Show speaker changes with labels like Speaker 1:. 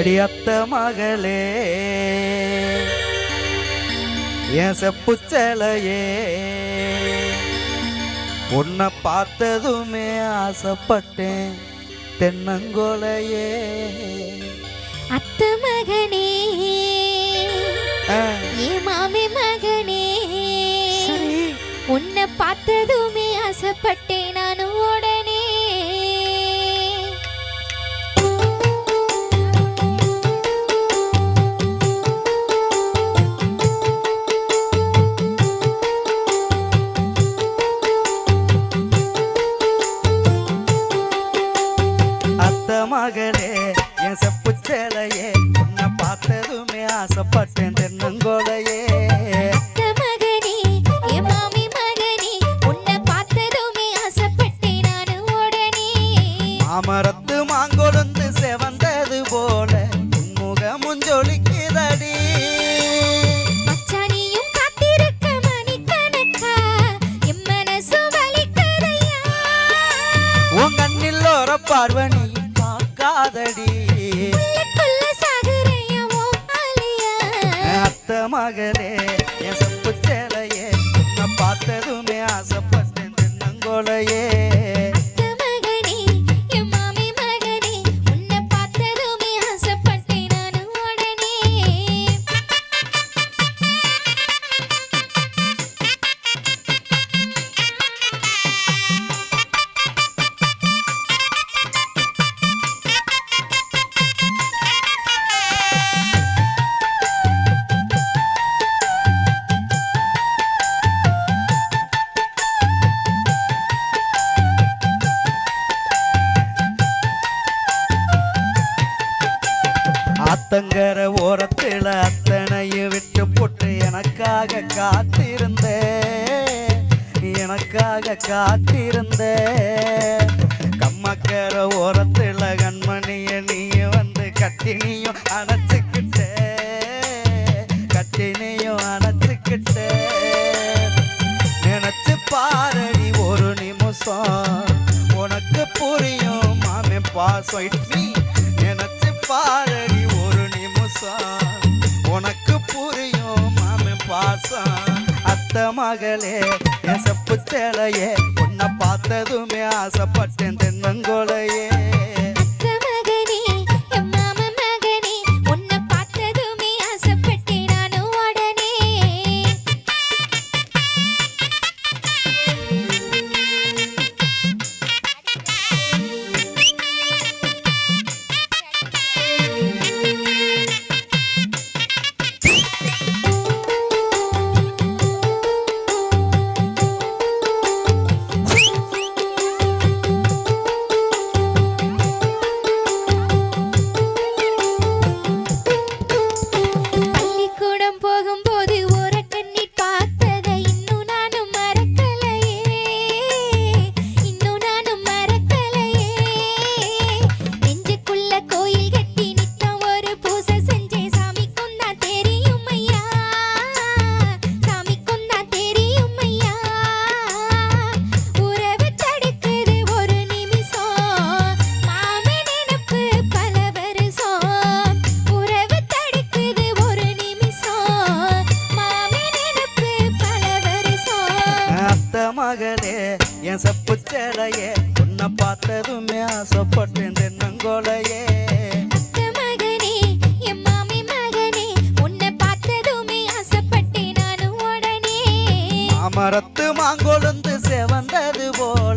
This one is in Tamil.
Speaker 1: அடியத்த மகளே என் செப்புச்சலையே உன்னை பார்த்ததுமே ஆசைப்பட்டேன் தென்னங்கோலையே.
Speaker 2: அத்த மகனே ஏ மாமி மகனே உன்னை பார்த்ததுமே ஆசைப்பட்டேன் நானும் உடனே.
Speaker 1: மகளே என் செப்புச்சேலையே உன்னை பார்த்ததுமே ஆசைப்பட்டேன் தென்னங்கோலையே.
Speaker 2: மகனே என் மாமி மகனே உன்னை பார்த்ததுமே ஆசைப்பட்டேன் நானு உடனே.
Speaker 1: மாமரத்து மாங்கொழுந்து செவந்தது போல முகமும் ஜொலிக்குதடி.
Speaker 2: மச்சானியும் காத்திருக்க மணிக்கணக்கா என் மனசு வலிக்குதையா.
Speaker 1: உன் கண்ணில் ஒரு பார்வனி காதடி அத்த மகளே என் செப்புச்சேலையே உன்னை பார்த்ததுமே ஆசைப்பட்டேன் தென்னங்கோலையே. ஆத்தங்கர ஓரத்தில் அத்தனையும் விட்டு போட்டு எனக்காக காத்திருந்த கம்மக்கர ஓரத்தில் கண்மணிய நீயும் வந்து கட்டினியும் அணைச்சுக்கிட்ட நினைச்சு பாரடி ஒரு நிமிஷம் உனக்கு புரியும் மாமே பாசம். நினைச்சு பாரடி ஒரு நிமிஷம் உனக்கு புரியும் மாமே பாசம். அத்த மகளே என் செப்புச்சேலையே உன்னை பார்த்ததுமே ஆசைப்பட்டேன் தென்னங்கோலையே. மகளே என் செப்புச்சேலையே உன்னை பார்த்ததுமே ஆசைப்பட்டேன் தென்னங்கோலையே.
Speaker 2: மகனே என் மாமி மகனே உன்னை பார்த்ததுமே ஆசைப்பட்டேன் நானும் உடனே.
Speaker 1: மாமரத்து மாங்கொழுந்து செவந்தது போல